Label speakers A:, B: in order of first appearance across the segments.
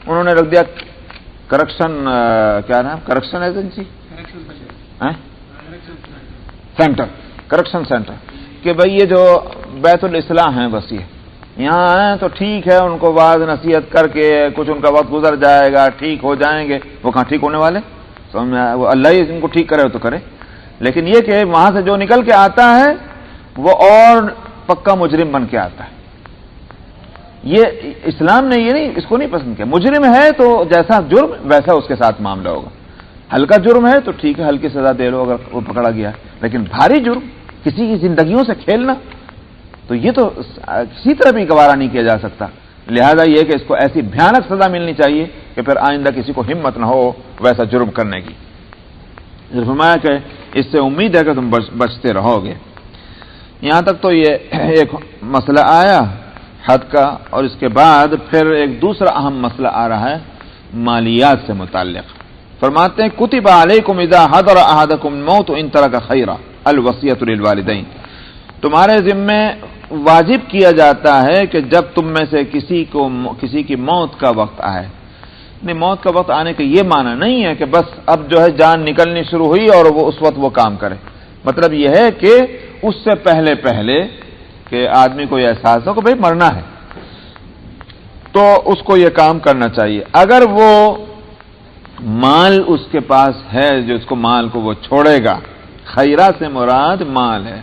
A: انہوں نے رکھ دیا کرکشن، کیا نام، کرکشن ایجنسی، سینٹر، کرکشن سینٹر، کہ بھئی یہ جو بیت الاصلاح ہیں بس یہ یہاں آئیں تو ٹھیک ہے، ان کو واعظ نصیحت کر کے کچھ ان کا وقت گزر جائے گا، ٹھیک ہو جائیں گے. وہ کہاں ٹھیک ہونے والے؟ وہ اللہ ہی ان کو ٹھیک کرے تو کرے. لیکن یہ کہ وہاں سے جو نکل کے آتا ہے وہ اور پکا مجرم بن کے آتا ہے. یہ اسلام نے یہ نہیں، اس کو نہیں پسند کیا. مجرم ہے تو جیسا جرم ویسا اس کے ساتھ معاملہ ہوگا. ہلکا جرم ہے تو ٹھیک ہے، ہلکی سزا دے لو اگر وہ پکڑا گیا. لیکن بھاری جرم، کسی کی زندگیوں سے کھیلنا، تو یہ تو کسی طرح بھی گوارا نہیں کیا جا سکتا. لہذا یہ کہ اس کو ایسی بھیانک سزا ملنی چاہیے کہ پھر آئندہ کسی کو ہمت نہ ہو ویسا جرم کرنے کی. فرمایا کہ اس سے امید ہے کہ تم بچتے رہو گے. یہاں تک تو یہ ایک مسئلہ آیا حد کا، اور اس کے بعد پھر ایک دوسرا اہم مسئلہ آ رہا ہے مالیات سے متعلق. فرماتے ہیں کتب علیکم اذا حضر احدکم الموت ان ترک خیرا الوصیۃ للوالدین. تمہارے ذمے واجب کیا جاتا ہے کہ جب تم میں سے کسی کی موت کا وقت آئے. نہیں، موت کا وقت آنے کا یہ معنی نہیں ہے کہ بس اب جو ہے جان نکلنی شروع ہوئی اور وہ اس وقت وہ کام کرے. مطلب یہ ہے کہ اس سے پہلے کہ آدمی کو یہ احساس ہو کہ بھئی مرنا ہے تو اس کو یہ کام کرنا چاہیے. اگر وہ مال اس کے پاس ہے جو اس کو مال کو وہ چھوڑے گا، خیرہ سے مراد مال ہے.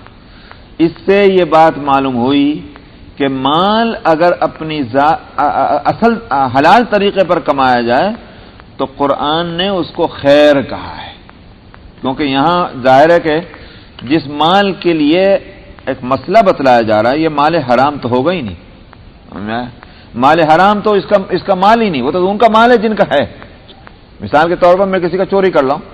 A: اس سے یہ بات معلوم ہوئی کہ مال اگر اپنی اصل حلال طریقے پر کمایا جائے تو قرآن نے اس کو خیر کہا ہے. کیونکہ یہاں ظاہر ہے کہ جس مال کے لیے ایک مسئلہ بتلایا جا رہا ہے یہ مال حرام تو ہوگا ہی نہیں. مال حرام تو اس کا مال ہی نہیں، وہ تو ان کا مال ہے جن کا ہے. مثال کے طور پر میں کسی کا چوری کر رہا ہوں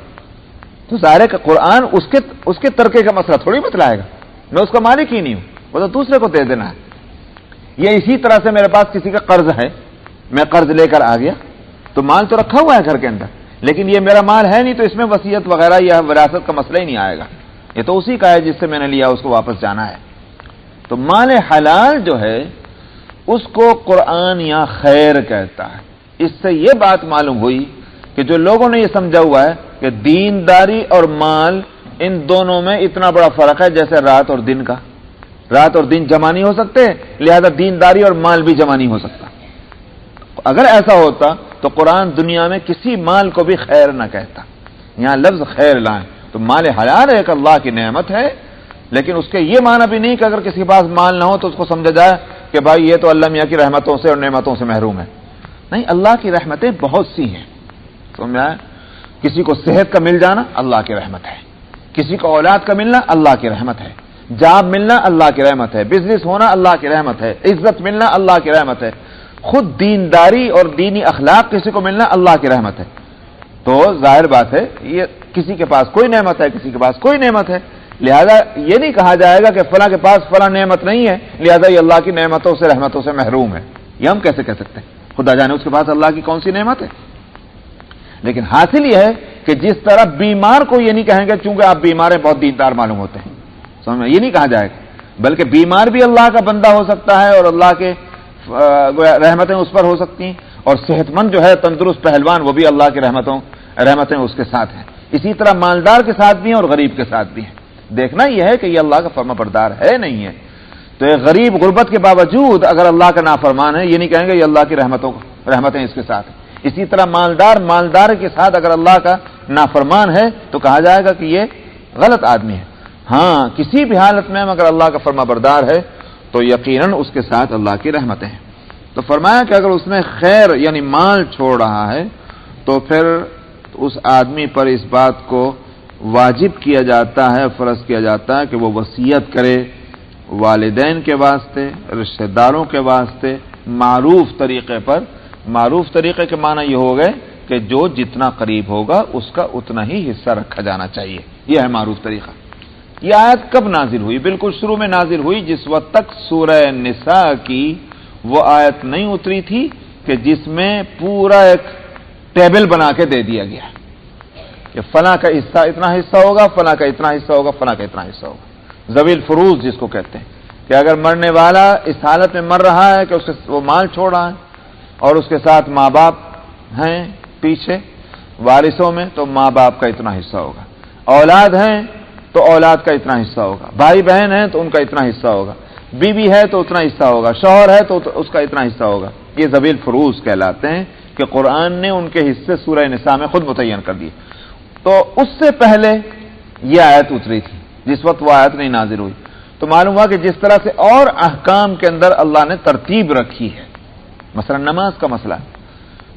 A: تو ظاہر ہے کہ قرآن اس کے ترکے کا مسئلہ تھوڑی بتلائے گا. میں اس کا مالک ہی نہیں ہوں، وہ تو دوسرے کو دے دینا ہے. یہ اسی طرح سے میرے پاس کسی کا قرض ہے، میں قرض لے کر آ گیا تو مال تو رکھا ہوا ہے گھر کے اندر، لیکن یہ میرا مال ہے نہیں، تو اس میں وصیت وغیرہ یا وراثت کا مسئلہ ہی نہیں آئے گا. یہ تو اسی کا ہے جس سے میں نے لیا، اس کو واپس جانا ہے. تو مال حلال جو ہے اس کو قرآن یہاں خیر کہتا ہے. اس سے یہ بات معلوم ہوئی کہ جو لوگوں نے یہ سمجھا ہوا ہے کہ دینداری اور مال ان دونوں میں اتنا بڑا فرق ہے جیسے رات اور دن کا. رات اور دن جمع نہیں ہو سکتے، لہذا دینداری اور مال بھی جمع نہیں ہو سکتا. اگر ایسا ہوتا تو قرآن دنیا میں کسی مال کو بھی خیر نہ کہتا. یہاں لفظ خیر لائیں تو مال حلال ایک اللہ کی نعمت ہے، لیکن اس کے یہ معنی بھی نہیں کہ اگر کسی کے پاس مال نہ ہو تو اس کو سمجھا جائے کہ بھائی یہ تو اللہ میاں کی رحمتوں سے اور نعمتوں سے محروم ہے. نہیں، اللہ کی رحمتیں بہت سی ہیں. سمجھا؟ کسی کو صحت کا مل جانا اللہ کی رحمت ہے، کسی کو اولاد کا ملنا اللہ کی رحمت ہے، جاب ملنا اللہ کی رحمت ہے، بزنس ہونا اللہ کی رحمت ہے، عزت ملنا اللہ کی رحمت ہے، خود دینداری اور دینی اخلاق کسی کو ملنا اللہ کی رحمت ہے. تو ظاہر بات ہے یہ کسی کے پاس کوئی نعمت ہے، کسی کے پاس کوئی نعمت ہے. لہذا یہ نہیں کہا جائے گا کہ فلاں کے پاس فلاں نعمت نہیں ہے لہذا یہ اللہ کی نعمتوں سے رحمتوں سے محروم ہے. یہ ہم کیسے کہہ سکتے ہیں؟ خدا جانے اس کے پاس اللہ کی کون سی نعمت ہے. لیکن حاصل یہ ہے کہ جس طرح بیمار کو یہ نہیں کہیں گے چونکہ آپ بیمار ہیں بہت دیندار معلوم ہوتے ہیں، سمجھ میں، یہ نہیں کہا جائے گا، بلکہ بیمار بھی اللہ کا بندہ ہو سکتا ہے اور اللہ کے رحمتیں اس پر ہو سکتی ہیں، اور صحت مند جو ہے تندرست پہلوان وہ بھی اللہ کی رحمتیں اس کے ساتھ ہیں. اسی طرح مالدار کے ساتھ بھی ہیں اور غریب کے ساتھ بھی ہیں. دیکھنا یہ ہے کہ یہ اللہ کا فرما بردار ہے نہیں ہے. تو یہ غریب غربت کے باوجود اگر اللہ کا نافرمان ہے یہ نہیں کہیں گے یہ اللہ کی رحمتیں اس کے ساتھ ہیں. اسی طرح مالدار کے ساتھ اگر اللہ کا نافرمان ہے تو کہا جائے گا کہ یہ غلط آدمی ہے. ہاں، کسی بھی حالت میں اگر اللہ کا فرما بردار ہے تو یقیناً اس کے ساتھ اللہ کی رحمتیں ہیں. تو فرمایا کہ اگر اس نے خیر یعنی مال چھوڑ رہا ہے تو پھر اس آدمی پر اس بات کو واجب کیا جاتا ہے، فرض کیا جاتا ہے کہ وہ وصیت کرے والدین کے واسطے، رشتہ داروں کے واسطے، معروف طریقے پر. معروف طریقے کے معنی یہ ہو گئے کہ جو جتنا قریب ہوگا اس کا اتنا ہی حصہ رکھا جانا چاہیے. یہ ہے معروف طریقہ. یہ آیت کب نازل ہوئی؟ بالکل شروع میں نازل ہوئی جس وقت تک سورہ نساء کی وہ آیت نہیں اتری تھی کہ جس میں پورا ایک ٹیبل بنا کے دے دیا گیا کہ فلاں کا حصہ اتنا حصہ ہوگا، فلاں کا اتنا حصہ ہوگا، فلاں کا اتنا حصہ ہوگا. ذوی الفروض جس کو کہتے ہیں کہ اگر مرنے والا اس حالت میں مر رہا ہے کہ وہ مال چھوڑ رہا ہے اور اس کے ساتھ ماں باپ ہیں پیچھے وارثوں میں تو ماں باپ کا اتنا حصہ ہوگا، اولاد ہیں تو اولاد کا اتنا حصہ ہوگا، بھائی بہن ہیں تو ان کا اتنا حصہ ہوگا، بیوی ہے تو اتنا حصہ ہوگا، شوہر ہے تو اس کا اتنا حصہ ہوگا۔ یہ ذوی الفروض کہلاتے ہیں کہ قرآن نے ان کے حصے سورہ نساء میں خود متعین کر دیے۔ تو اس سے پہلے یہ آیت اتری تھی، جس وقت وہ آیت نہیں نازل ہوئی، تو معلوم ہوا کہ جس طرح سے اور احکام کے اندر اللہ نے ترتیب رکھی ہے، مثلا نماز کا مسئلہ ہے،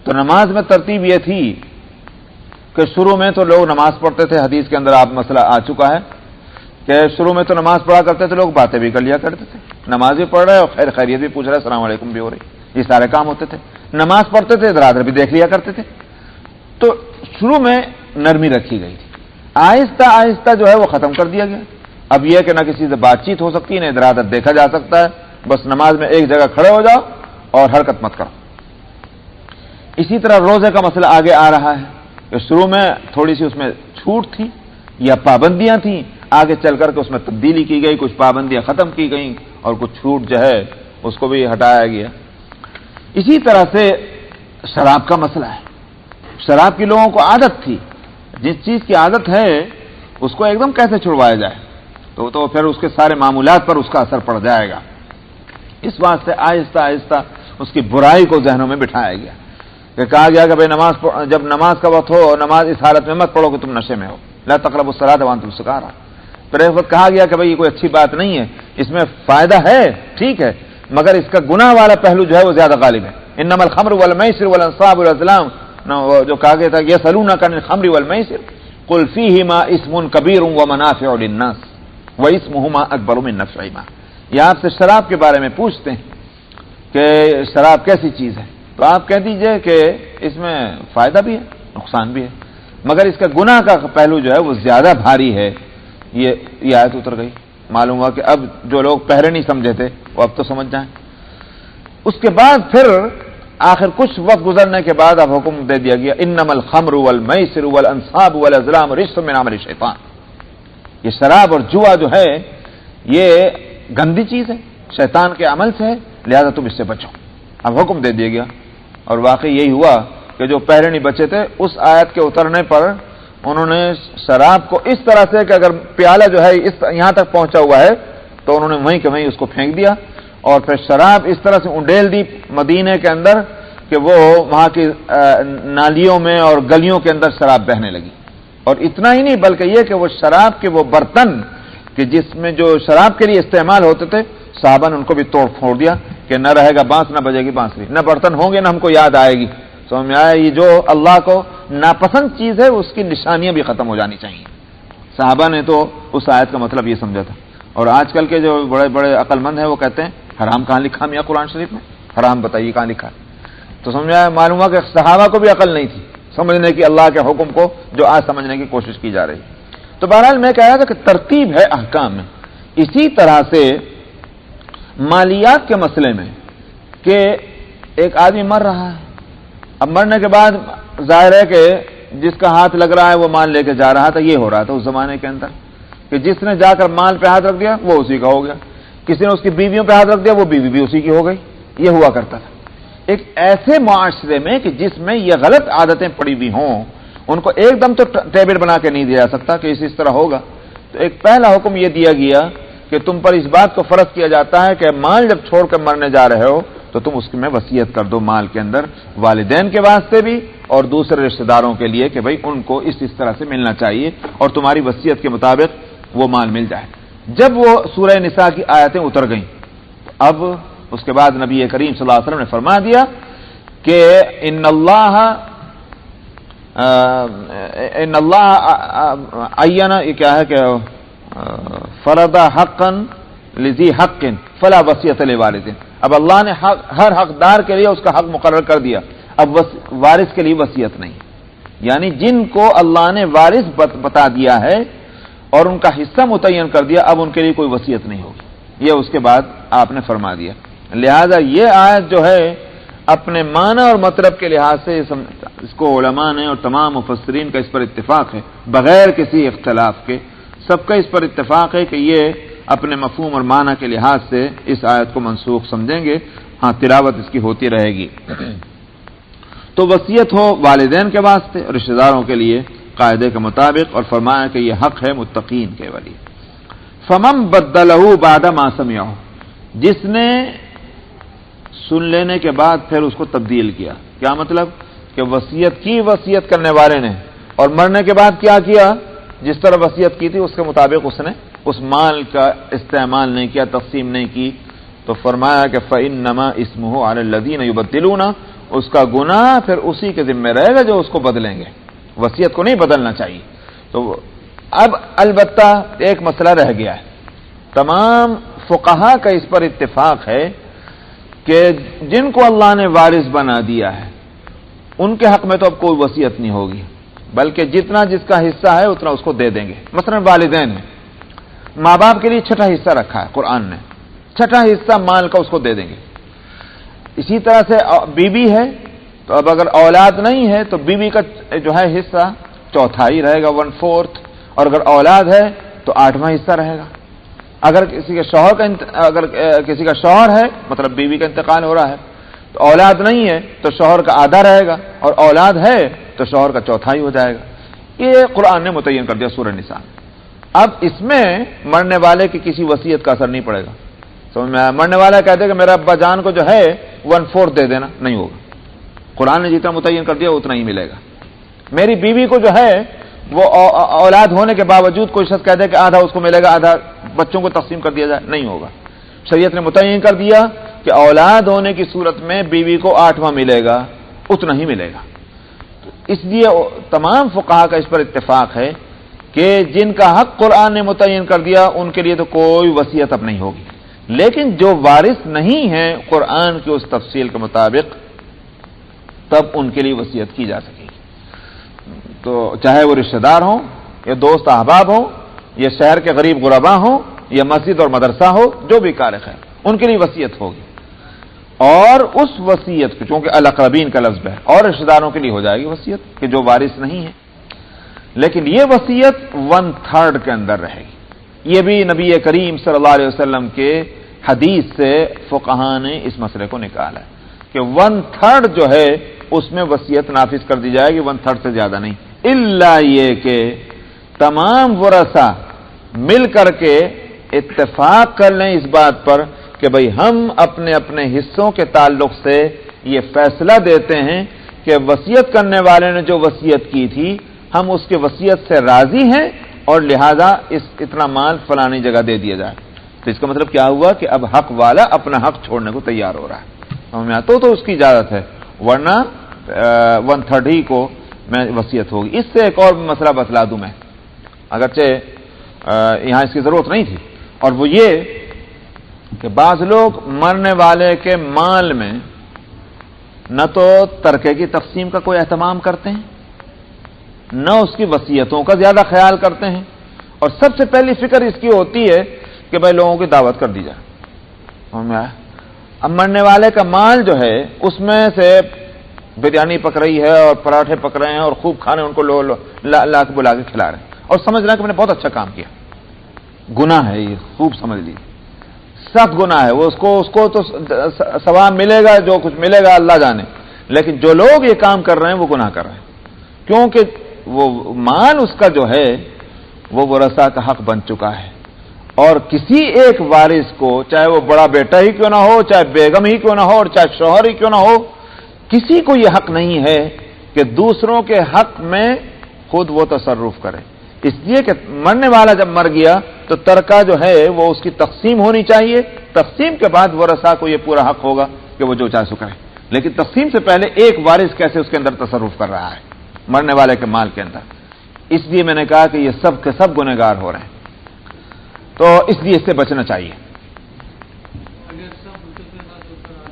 A: تو نماز میں ترتیب یہ تھی کہ شروع میں تو لوگ نماز پڑھتے تھے، حدیث کے اندر آپ مسئلہ آ چکا ہے کہ شروع میں تو نماز پڑھا کرتے تھے لوگ، باتیں بھی کر لیا کرتے تھے، نماز بھی پڑھ رہے اور خیر خیریت بھی پوچھ رہے، السلام علیکم بھی ہو رہی، یہ سارے کام ہوتے تھے۔ نماز پڑھتے تھے ادھر ادھر بھی دیکھ لیا کرتے تھے، تو شروع میں نرمی رکھی گئی تھی، آہستہ آہستہ جو ہے وہ ختم کر دیا گیا۔ اب یہ کہ نہ کسی سے بات چیت ہو سکتی ہے، نہ ادھر ادھر دیکھا جا سکتا ہے، بس نماز میں ایک جگہ کھڑے ہو جاؤ اور حرکت مت کرو۔ اسی طرح روزے کا مسئلہ آگے آ رہا ہے کہ شروع میں تھوڑی سی اس میں چھوٹ تھی یا پابندیاں تھیں، آگے چل کر کے اس میں تبدیلی کی گئی، کچھ پابندیاں ختم کی گئیں اور کچھ چھوٹ جو ہے اس کو بھی ہٹایا گیا۔ اسی طرح سے شراب کا مسئلہ ہے، شراب کی لوگوں کو عادت تھی، جس چیز کی عادت ہے اس کو ایک دم کیسے چھڑوایا جائے، تو پھر اس کے سارے معمولات پر اس کا اثر پڑ جائے گا، اس بات سے آہستہ آہستہ اس کی برائی کو ذہنوں میں بٹھایا گیا کہ کہا گیا کہ بھائی جب نماز کا وقت ہو، نماز اس حالت میں مت پڑھو کہ تم نشے میں ہو، لا تقربوا الصلاۃ وانتم سکارى۔ پھر ایک وقت کہا گیا کہ بھائی یہ کوئی اچھی بات نہیں ہے، اس میں فائدہ ہے ٹھیک ہے، مگر اس کا گناہ والا پہلو جو ہے وہ زیادہ غالب ہے۔ انما الخمر والمیسر والانصاب والازلام، جو کہا گیا تھا یسألونک عن الخمر والمیسر قل فیہما اسم کبیر ومنافع للناس واسمہما اکبر من نفعہما۔ یہ آپ سے شراب کے بارے میں پوچھتے ہیں کہ شراب کیسی چیز ہے، تو آپ کہہ دیجئے کہ اس میں فائدہ بھی ہے نقصان بھی ہے، مگر اس کا گناہ کا پہلو جو ہے وہ زیادہ بھاری ہے۔ یہ آیت اتر گئی، معلوم ہوا کہ اب جو لوگ پہلے نہیں سمجھے تھے وہ اب تو سمجھ جائیں۔ اس کے بعد پھر آخر کچھ وقت گزرنے کے بعد اب حکم دے دیا گیا انما الخمر والمیسر والانصاب والازلام رجس من عمل الشیطان، یہ شراب اور جوا جو ہے یہ گندی چیز ہے، شیطان کے عمل سے ہے، لہذا تم اس سے بچو۔ اب حکم دے دیا گیا، اور واقعی یہی ہوا کہ جو پہلے نہیں بچے تھے اس آیت کے اترنے پر انہوں نے شراب کو اس طرح سے کہ اگر پیالہ جو ہے یہاں تک پہنچا ہوا ہے تو انہوں نے وہیں کہ وہیں اس کو پھینک دیا، اور پھر شراب اس طرح سے انڈیل دی مدینے کے اندر کہ وہ وہاں کی نالیوں میں اور گلیوں کے اندر شراب بہنے لگی۔ اور اتنا ہی نہیں بلکہ یہ کہ وہ شراب کے وہ برتن کہ جس میں جو شراب کے لیے استعمال ہوتے تھے، صحابہ نے ان کو بھی توڑ پھوڑ دیا کہ نہ رہے گا بانس، نہ بجے گی بانسری، نہ برتن ہوں گے نہ ہم کو یاد آئے گی۔ سمجھ میں آیا، یہ جو اللہ کو ناپسند چیز ہے اس کی نشانیاں بھی ختم ہو جانی چاہیے۔ صحابہ نے تو اس آیت کا مطلب یہ سمجھا تھا، اور آج کل کے جو بڑے بڑے عقل مند ہیں وہ کہتے ہیں حرام کہاں لکھا میاں قرآن شریف میں، حرام بتائیے کہاں لکھا ہے۔ تو سمجھ میں آیا، معلوم ہوا کہ صحابہ کو بھی عقل نہیں تھی سمجھنے کی اللہ کے حکم کو جو آج سمجھنے کی کوشش کی جا رہی ہے۔ تو بہرحال میں کہہ رہا تھا کہ ترتیب ہے احکام میں۔ اسی طرح سے مالیات کے مسئلے میں کہ ایک آدمی مر رہا ہے، اب مرنے کے بعد ظاہر ہے کہ جس کا ہاتھ لگ رہا ہے وہ مال لے کے جا رہا تھا، یہ ہو رہا تھا اس زمانے کے اندر کہ جس نے جا کر مال پہ ہاتھ رکھ دیا وہ اسی کا ہو گیا، کسی نے اس کی بیویوں پہ ہاتھ رکھ دیا وہ بیوی بھی اسی کی ہو گئی، یہ ہوا کرتا تھا۔ ایک ایسے معاشرے میں کہ جس میں یہ غلط عادتیں پڑی ہوئی ہوں، ان کو ایک دم تو ٹیبل بنا کے نہیں دیا جا سکتا کہ اس طرح ہوگا، تو ایک پہلا حکم یہ دیا گیا کہ تم پر اس بات کو فرض کیا جاتا ہے کہ مال جب چھوڑ کر مرنے جا رہے ہو تو تم اس میں وصیت کر دو، مال کے اندر والدین کے واسطے بھی اور دوسرے رشتہ داروں کے لیے کہ بھائی ان کو اس طرح سے ملنا چاہیے اور تمہاری وصیت کے مطابق وہ مال مل جائے۔ جب وہ سورہ نساء کی آیتیں اتر گئیں اب اس کے بعد نبی کریم صلی اللہ علیہ وسلم نے فرما دیا کہ ان اللہ عینا، یہ کیا ہے کہ فرض حقا لذی حق فلا وصیت لوارث، اب اللہ نے ہر حقدار کے لیے اس کا حق مقرر کر دیا، اب وارث کے لیے وصیت نہیں، یعنی جن کو اللہ نے وارث بتا دیا ہے اور ان کا حصہ متعین کر دیا اب ان کے لیے کوئی وصیت نہیں ہوگی، یہ اس کے بعد آپ نے فرما دیا۔ لہذا یہ آیت جو ہے اپنے معنی اور مطلب کے لحاظ سے اس کو علماء نے اور تمام مفسرین کا اس پر اتفاق ہے بغیر کسی اختلاف کے، سب کا اس پر اتفاق ہے کہ یہ اپنے مفہوم اور معنی کے لحاظ سے اس آیت کو منسوخ سمجھیں گے، ہاں تلاوت اس کی ہوتی رہے گی۔ تو وصیت ہو والدین کے واسطے اور رشتہ داروں کے لیے قاعدے کے مطابق، اور فرمایا کہ یہ حق ہے متقین کے ولی۔ فمن بدلہ بعد ما سمعہ، جس نے سن لینے کے بعد پھر اس کو تبدیل کیا، کیا مطلب کہ وصیت کی وصیت کرنے والے نے، اور مرنے کے بعد کیا کیا، جس طرح وصیت کی تھی اس کے مطابق اس نے اس مال کا استعمال نہیں کیا، تقسیم نہیں کی، تو فرمایا کہ فإنما اسمہ علی الذین یبدلون، اس کا گناہ پھر اسی کے ذمہ رہے گا جو اس کو بدلیں گے، وصیت کو نہیں بدلنا چاہیے۔ تو اب البتہ ایک مسئلہ رہ گیا ہے، تمام فقہا کا اس پر اتفاق ہے کہ جن کو اللہ نے وارث بنا دیا ہے ان کے حق میں تو اب کوئی وصیت نہیں ہوگی، بلکہ جتنا جس کا حصہ ہے اتنا اس کو دے دیں گے۔ مثلا والدین ہیں، ماں باپ کے لیے چھٹا حصہ رکھا ہے قرآن نے، چھٹا حصہ مال کا اس کو دے دیں گے۔ اسی طرح سے بیوی ہے تو اب اگر اولاد نہیں ہے تو بیوی کا جو ہے حصہ چوتھائی رہے گا، 1/4، اور اگر اولاد ہے تو 8واں حصہ رہے گا۔ اگر کسی کا شوہر ہے، مطلب بیوی کا انتقال ہو رہا ہے تو اولاد نہیں ہے تو شوہر کا آدھا رہے گا، اور اولاد ہے تو شوہر کا چوتھائی ہو جائے گا۔ یہ قرآن نے متعین کر دیا سورہ نساء۔ اب اس میں مرنے والے کی کسی وصیت کا اثر نہیں پڑے گا، سمجھ میں آیا؟ مرنے والا کہتے کہ میرا ابا جان کو جو ہے 1/4 دے دینا، نہیں ہوگا، قرآن نے جتنا متعین کر دیا اتنا ہی ملے گا۔ میری بیوی کو جو ہے وہ اولاد ہونے کے باوجود کوئی شخص کہہ دے کہ آدھا اس کو ملے گا، آدھا بچوں کو تقسیم کر دیا جائے، نہیں ہوگا۔ شریعت نے متعین کر دیا کہ اولاد ہونے کی صورت میں بیوی کو 8واں ملے گا، اتنا ہی ملے گا۔ اس لیے تمام فقہا کا اس پر اتفاق ہے کہ جن کا حق قرآن نے متعین کر دیا ان کے لیے تو کوئی وصیت اب نہیں ہوگی، لیکن جو وارث نہیں ہیں قرآن کی اس تفصیل کے مطابق تب ان کے لیے وصیت کی جا سکے گی۔ تو چاہے وہ رشتہ دار ہوں یا دوست احباب ہوں یا شہر کے غریب غربا ہوں یا مسجد اور مدرسہ ہو، جو بھی کارخ ہے ان کے لیے وصیت ہوگی، اور اس وصیت کو چونکہ الاقربین کا لفظ ہے اور رشتہ داروں کے لیے ہو جائے گی وصیت کہ جو وارث نہیں ہے، لیکن یہ وصیت 1/3 کے اندر رہے گی۔ یہ بھی نبی کریم صلی اللہ علیہ وسلم کے حدیث سے فقہا نے اس مسئلے کو نکالا ہے کہ 1/3 جو ہے اس میں وصیت نافذ کر دی جائے گی، 1/3 سے زیادہ نہیں، الا یہ کہ تمام ورثہ مل کر کے اتفاق کر لیں اس بات پر کہ بھئی ہم اپنے اپنے حصوں کے تعلق سے یہ فیصلہ دیتے ہیں کہ وصیت کرنے والے نے جو وصیت کی تھی ہم اس کے وصیت سے راضی ہیں اور لہذا اتنا مال فلانی جگہ دے دیا جائے۔ تو اس کا مطلب کیا ہوا کہ اب حق والا اپنا حق چھوڑنے کو تیار ہو رہا ہے، سمجھ میں آتا تو اس کی اجازت ہے، ورنہ 1/3 ہی کو میں وصیت ہوگی۔ اس سے ایک اور مسئلہ بتلا دوں میں، اگرچہ یہاں اس کی ضرورت نہیں تھی، اور وہ یہ کہ بعض لوگ مرنے والے کے مال میں نہ تو ترکے کی تقسیم کا کوئی اہتمام کرتے ہیں، نہ اس کی وصیتوں کا زیادہ خیال کرتے ہیں، اور سب سے پہلی فکر اس کی ہوتی ہے کہ بھائی لوگوں کی دعوت کر دی جائے۔ اب مرنے والے کا مال جو ہے اس میں سے بریانی پک رہی ہے اور پراٹھے پک رہے ہیں اور خوب کھانے ان کو لا کے بلا کے کھلا رہے ہیں اور سمجھ رہے ہیں کہ میں نے بہت اچھا کام کیا۔ گناہ ہے یہ، خوب سمجھ لیجیے، سخت گناہ ہے، وہ اس کو تو ثواب ملے گا، جو کچھ ملے گا اللہ جانے، لیکن جو لوگ یہ کام کر رہے ہیں وہ گناہ کر رہے ہیں، کیونکہ وہ مال اس کا جو ہے وہ ورثہ کا حق بن چکا ہے، اور کسی ایک وارث کو، چاہے وہ بڑا بیٹا ہی کیوں نہ ہو، چاہے بیگم ہی کیوں نہ ہو، اور چاہے شوہر ہی کیوں نہ ہو، کسی کو یہ حق نہیں ہے کہ دوسروں کے حق میں خود وہ تصرف کرے۔ اس لیے کہ مرنے والا جب مر گیا تو ترکہ جو ہے وہ اس کی تقسیم ہونی چاہیے، تقسیم کے بعد ورثہ کو یہ پورا حق ہوگا کہ وہ جو چاہے سو کرے، لیکن تقسیم سے پہلے ایک وارث کیسے اس کے اندر تصرف کر رہا ہے مرنے والے کے مال کے اندر۔ اس لیے میں نے کہا کہ یہ سب کے سب گنہگار ہو رہے ہیں، تو اس لیے اس سے بچنا چاہیے۔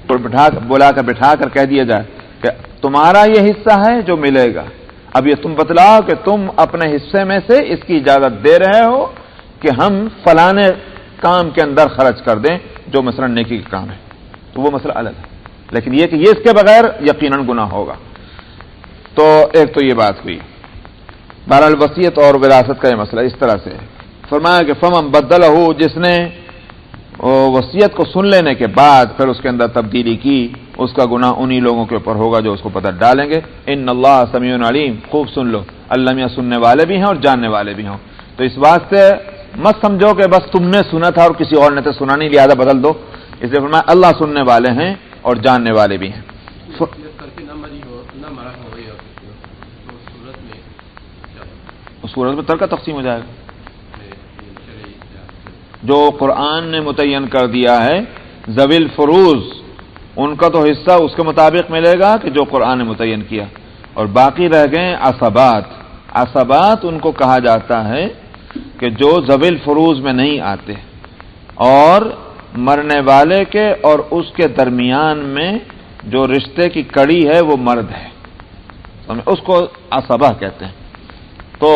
A: بٹھا کر کہہ دیا جائے کہ تمہارا یہ حصہ ہے جو ملے گا، اب یہ تم بتلاؤ کہ تم اپنے حصے میں سے اس کی اجازت دے رہے ہو کہ ہم فلانے کام کے اندر خرچ کر دیں جو مثلا نیکی کا کام ہے، تو وہ مسئلہ الگ ہے، لیکن یہ کہ یہ اس کے بغیر یقیناً گناہ ہوگا۔ تو ایک تو یہ بات ہوئی، بہرحال وصیت اور وراثت کا یہ مسئلہ اس طرح سے فرمایا کہ فمن بدلہ، جس نے وصیت کو سن لینے کے بعد پھر اس کے اندر تبدیلی کی، اس کا گناہ انہی لوگوں کے اوپر ہوگا جو اس کو پتہ ڈالیں گے. ان اللہ سمیع علیم، خوب سن لو، اللہ میاں سننے والے بھی ہیں اور جاننے والے بھی ہوں. تو اس بات سے مت سمجھو کہ بس تم نے سنا تھا اور کسی اور نے تو سنا نہیں لہذا بدل دو. اس لیے فرمایا اللہ سننے والے ہیں اور جاننے والے بھی ہیں. صورت میں ترکہ تقسیم ہو جائے گا. جو قرآن نے متعین کر دیا ہے ذوی الفروض، ان کا تو حصہ اس کے مطابق ملے گا کہ جو قرآن نے متعین کیا، اور باقی رہ گئے عصبات. عصبات ان کو کہا جاتا ہے کہ جو ذوی الفروض میں نہیں آتے اور مرنے والے کے اور اس کے درمیان میں جو رشتے کی کڑی ہے وہ مرد ہے، اس کو عصبہ کہتے ہیں. تو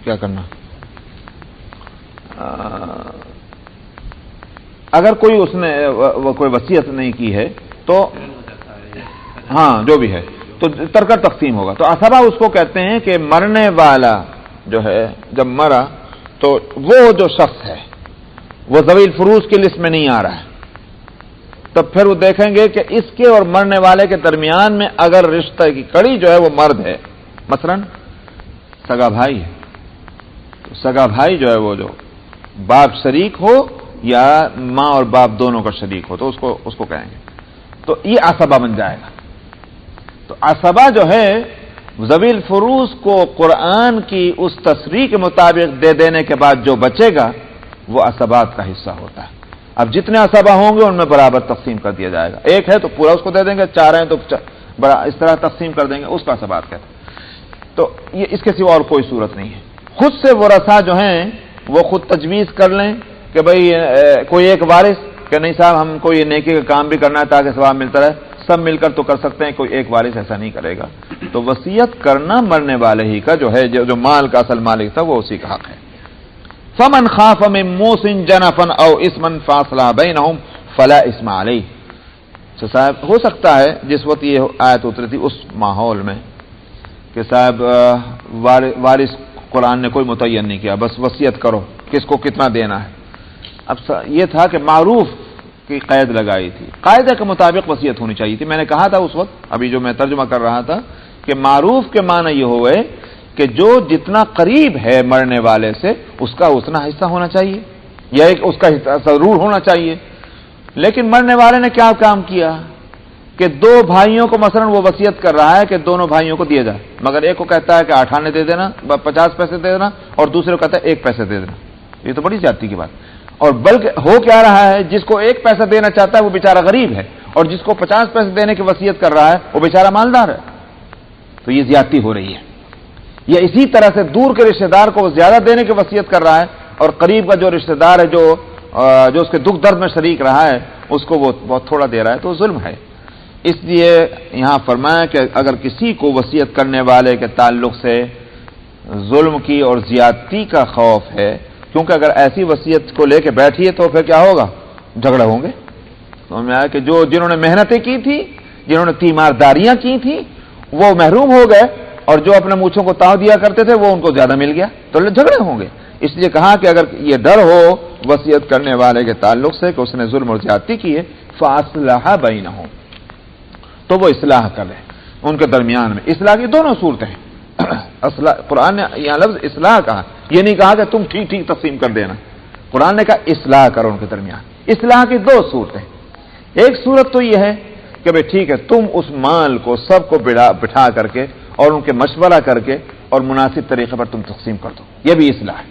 A: کیا کرنا، اگر کوئی اس نے کوئی وصیت نہیں کی ہے تو ہاں جو بھی ہے تو ترکہ تقسیم ہوگا. تو عصبہ اس کو کہتے ہیں کہ مرنے والا جو ہے جب مرا تو وہ جو شخص ہے وہ ذوی الفروض کی لسٹ میں نہیں آ رہا ہے، تب پھر وہ دیکھیں گے کہ اس کے اور مرنے والے کے درمیان میں اگر رشتہ کی کڑی جو ہے وہ مرد ہے، مثلا سگا بھائی ہے، تو سگا بھائی جو ہے وہ جو باپ شریک ہو یا ماں اور باپ دونوں کا شریک ہو تو اس کو کہیں گے. تو یہ عصبہ بن جائے گا. تو عصبہ جو ہے ذوی الفروض کو قرآن کی اس تصریح کے مطابق دے دینے کے بعد جو بچے گا وہ عصبات کا حصہ ہوتا ہے. اب جتنے عصبہ ہوں گے ان میں برابر تقسیم کر دیا جائے گا. ایک ہے تو پورا اس کو دے دیں گے، چار ہیں تو اس طرح تقسیم کر دیں گے، اس کا عصبات کہتے ہیں. تو یہ اس کے سوا اور کوئی صورت نہیں ہے. خود سے ورثہ جو ہیں وہ خود تجویز کر لیں کہ بھئی کوئی ایک وارث کہ نہیں صاحب ہم کو یہ نیکی کا کام بھی کرنا ہے تاکہ ثواب ملتا رہے، سب مل کر تو کر سکتے ہیں، کوئی ایک وارث ایسا نہیں کرے گا. تو وصیت کرنا مرنے والے ہی کا جو ہے، جو مال کا اصل مالک تھا وہ اسی کا حق ہے. فمن خاف من موص جنفا او اثما فاصلح بینہم فلا اثم علیہ. تو صاحب ہو سکتا ہے جس وقت یہ آیت اتری تھی اس ماحول میں کہ صاحب وارث قرآن نے کوئی متعین نہیں کیا، بس وصیت کرو کس کو کتنا دینا ہے. اب یہ تھا کہ معروف کی قید لگائی تھی، قاعدے کے مطابق وصیت ہونی چاہیے تھی. میں نے کہا تھا اس وقت ابھی جو میں ترجمہ کر رہا تھا کہ معروف کے معنی یہ ہوئے کہ جو جتنا قریب ہے مرنے والے سے اس کا اتنا حصہ ہونا چاہیے یا ایک اس کا حصہ ضرور ہونا چاہیے. لیکن مرنے والے نے کیا کام کیا کہ دو بھائیوں کو مثلا وہ وصیت کر رہا ہے کہ دونوں بھائیوں کو دیا جائے، مگر ایک کو کہتا ہے کہ 8 آنے دے دینا، 50 پیسے دے دینا، اور دوسرے کو کہتا ہے 1 پیسے دے دینا. یہ تو بڑی زیادتی کی بات. اور بلکہ ہو کیا رہا ہے، جس کو 1 پیسہ دینا چاہتا ہے وہ بیچارہ غریب ہے، اور جس کو 50 پیسے دینے کی وصیت کر رہا ہے وہ بیچارہ مالدار ہے. تو یہ زیادتی ہو رہی ہے. یا اسی طرح سے دور کے رشتہ دار کو وہ زیادہ دینے کی وصیت کر رہا ہے اور قریب کا جو رشتہ دار ہے جو اس کے دکھ درد میں شریک رہا ہے اس کو وہ بہت تھوڑا دے رہا ہے، تو ظلم ہے. اس لیے یہاں فرمایا کہ اگر کسی کو وصیت کرنے والے کے تعلق سے ظلم کی اور زیادتی کا خوف ہے، کیونکہ اگر ایسی وصیت کو لے کے بیٹھیے تو پھر کیا ہوگا، جھگڑے ہوں گے. تو ہمیں آیا کہ جنہوں نے محنتیں کی تھی، جنہوں نے تیمارداریاں کی تھیں وہ محروم ہو گئے، اور جو اپنے مونچھوں کو تاؤ دیا کرتے تھے وہ ان کو زیادہ مل گیا، تو جھگڑے ہوں گے. اس لیے کہا کہ اگر یہ ڈر ہو وصیت کرنے والے کے تعلق سے کہ اس نے ظلم اور زیادتی کی ہے فاصلح بینہم، تو وہ اصلاح کرے ان کے درمیان میں. اصلاح کی دونوں صورتیں ہیں. قرآن نے یہاں لفظ اصلاح کہا، یہ نہیں کہا کہ تم ٹھیک ٹھیک تقسیم کر دینا. قرآن نے کہا اصلاح کرو ان کے درمیان. اصلاح کی 2 صورتیں. ایک صورت تو یہ ہے کہ بھئی ٹھیک ہے تم اس مال کو سب کو بٹھا کر کے اور ان کے مشورہ کر کے اور مناسب طریقے پر تم تقسیم کر دو، یہ بھی اصلاح ہے.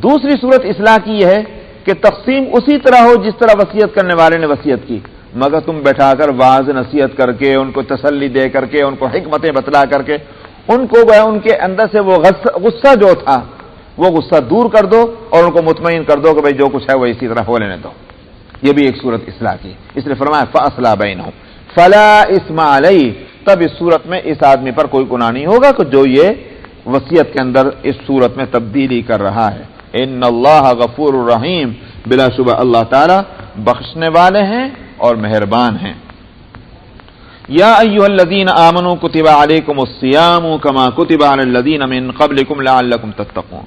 A: دوسری صورت اصلاح کی یہ ہے کہ تقسیم اسی طرح ہو جس طرح وصیت کرنے والے نے وصیت کی، مگر تم بیٹھا کر واعظ نصیحت کر کے ان کو تسلی دے کر کے ان کو حکمتیں بتلا کر کے ان کو ان کے اندر سے وہ غصہ جو تھا وہ غصہ دور کر دو اور ان کو مطمئن کر دو کہ بھئی جو کچھ ہے وہ اسی طرح ہو لینے دو. یہ بھی ایک صورت اصلاح کی. اس نے فرمایا فاصلح بینہم فلا اثم علیہ، تب اس صورت میں اس آدمی پر کوئی گناہ نہیں ہوگا کہ جو یہ وصیت کے اندر اس صورت میں تبدیلی کر رہا ہے. ان اللہ غفور الرحیم، بلا شبہ اللہ تعالی بخشنے والے ہیں اور مہربان ہیں. یا ایھا الذین آمنوا کتب علیکم الصیام کما کتب علی الذین من قبلکم لعلکم تتقون.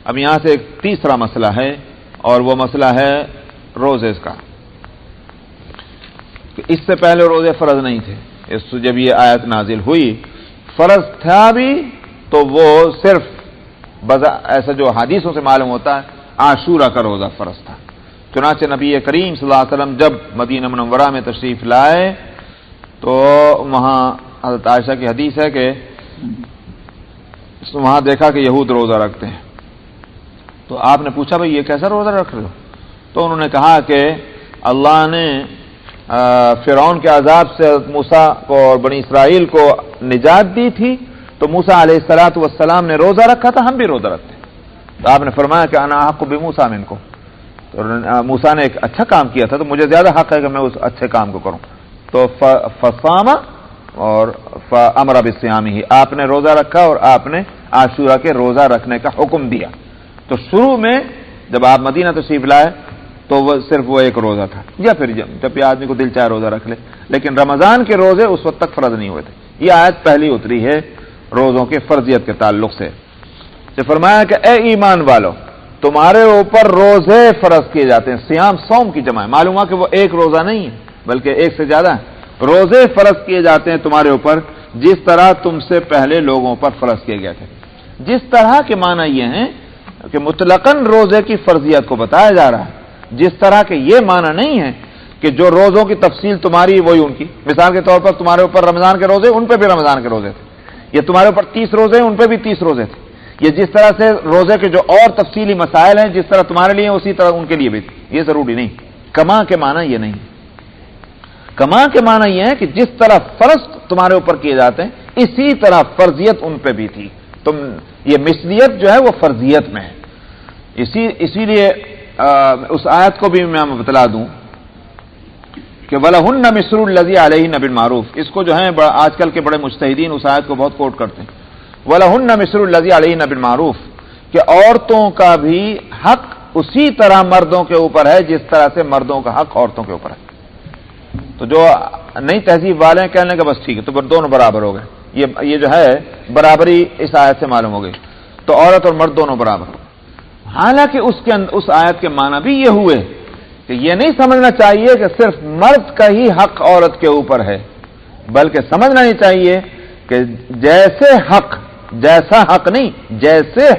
A: اب یہاں سے ایک تیسرا مسئلہ ہے اور وہ مسئلہ ہے روزے کا، اس سے پہلے روزے فرض نہیں تھے. جب یہ آیت نازل ہوئی فرض تھا بھی تو وہ صرف ایسا جو حدیثوں سے معلوم ہوتا ہے عاشورہ کا روزہ فرض تھا. چنانچہ نبی کریم صلی اللہ علیہ وسلم جب مدینہ منورہ میں تشریف لائے تو وہاں حضرت عائشہ کی حدیث ہے کہ وہاں دیکھا کہ یہود روزہ رکھتے ہیں. تو آپ نے پوچھا بھئی یہ کیسا روزہ رکھ رہے ہو؟ تو انہوں نے کہا کہ اللہ نے فرعون کے عذاب سے موسیٰ کو اور بنی اسرائیل کو نجات دی تھی تو موسیٰ علیہ السلام نے روزہ رکھا تھا، ہم بھی روزہ رکھتے ہیں. تو آپ نے فرمایا کہ انا احق بموسیٰ منکم، تو موسیٰ نے ایک اچھا کام کیا تھا تو مجھے زیادہ حق ہے کہ میں اس اچھے کام کو کروں. تو فصام اور فامر بالصیام، ہی آپ نے روزہ رکھا اور آپ نے عاشورہ کے روزہ رکھنے کا حکم دیا. تو شروع میں جب آپ مدینہ تشریف لائے تو وہ صرف وہ ایک روزہ تھا، یا پھر جب بھی آدمی کو دل چاہے روزہ رکھ لے، لیکن رمضان کے روزے اس وقت تک فرض نہیں ہوئے تھے. یہ آیت پہلی اتری ہے روزوں کے فرضیت کے تعلق سے. تو فرمایا کہ اے ایمان والو تمہارے اوپر روزے فرض کیے جاتے ہیں. سیام صوم کی جمع ہے، معلوم ہوا کہ وہ ایک روزہ نہیں ہے بلکہ ایک سے زیادہ ہے. روزے فرض کیے جاتے ہیں تمہارے اوپر جس طرح تم سے پہلے لوگوں پر فرض کیے گئے تھے. جس طرح کے معنی یہ ہیں کہ مطلقاً روزے کی فرضیت کو بتایا جا رہا ہے، جس طرح کے یہ معنی نہیں ہے کہ جو روزوں کی تفصیل تمہاری وہی ان کی. مثال کے طور پر تمہارے اوپر رمضان کے روزے، ان پہ بھی رمضان کے روزے تھے. یہ تمہارے اوپر 30 روزے ہیں، ان پہ بھی 30 روزے تھے. یہ جس طرح سے روزے کے جو اور تفصیلی مسائل ہیں جس طرح تمہارے لیے اسی طرح ان کے لیے بھی تھے. یہ ضروری نہیں. کما کے معنی یہ نہیں. کما کے معنی یہ ہے کہ جس طرح فرض تمہارے اوپر کیے جاتے ہیں اسی طرح فرضیت ان پہ بھی تھی. یہ مثلیت جو ہے وہ فرضیت میں ہے. اسی لیے اس آیت کو بھی میں بتلا دوں کہ وَلَهُنَّ مِثْلُ الَّذِي عَلَيْهِنَّ بِالْمَعْرُوفِ. اس کو جو ہے آج کل کے بڑے مجتہدین اس آیت کو بہت کوٹ کرتے ہیں. وَلَهُنَّ مِثْلُ الَّذِي عَلَيْهِنَّ بِالْمَعْرُوفِ کہ عورتوں کا بھی حق اسی طرح مردوں کے اوپر ہے جس طرح سے مردوں کا حق عورتوں کے اوپر ہے. تو جو نئی تہذیب والے ہیں کہنے کا بس ٹھیک ہے تو دونوں برابر ہو گئے. یہ جو ہے برابری اس آیت سے معلوم ہو گئی. تو عورت اور مرد دونوں برابر ہو. حالانکہ اس آیت کے معنی بھی یہ ہوئے کہ یہ نہیں سمجھنا چاہیے کہ صرف مرد کا ہی حق عورت کے اوپر ہے، بلکہ سمجھنا ہی چاہیے کہ جیسے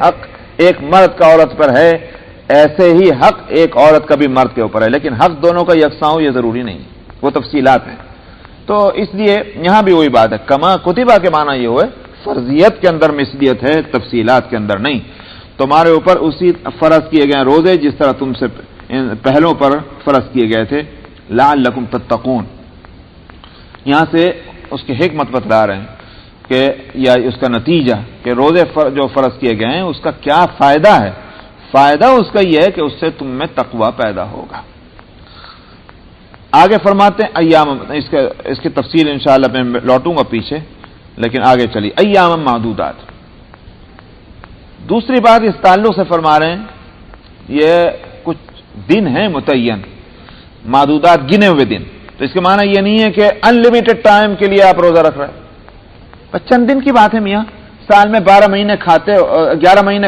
A: حق ایک مرد کا عورت پر ہے ایسے ہی حق ایک عورت کا بھی مرد کے اوپر ہے. لیکن حق دونوں کا یکساں ہو یہ ضروری نہیں، وہ تفصیلات ہیں. تو اس لیے یہاں بھی وہی بات ہے، کما کتبہ کے معنی یہ ہوئے فرضیت کے اندر مثلیت ہے، تفصیلات کے اندر نہیں. تمہارے اوپر اسی فرض کیے گئے روزے جس طرح تم سے پہلوں پر فرض کیے گئے تھے. لعلکم تتقون، یہاں سے اس کی حکمت بتلا رہے ہیں کہ یا اس کا نتیجہ کہ روزے جو فرض کیے گئے ہیں اس کا کیا فائدہ ہے. فائدہ اس کا یہ ہے کہ اس سے تم میں تقوی پیدا ہوگا. آگے فرماتے ہیں ایام، اس کی تفصیل انشاءاللہ میں لوٹوں گا پیچھے، لیکن آگے چلی. ایام معدودات، دوسری بات اس تعلق سے فرما رہے ہیں یہ کچھ دن ہیں متعین، معدودات گنے ہوئے دن. تو اس کے معنی یہ نہیں ہے کہ ان لمیٹڈ ٹائم کے لیے آپ روزہ رکھ رہے ہیں. چند دن کی بات ہے میاں، سال میں 11 مہینے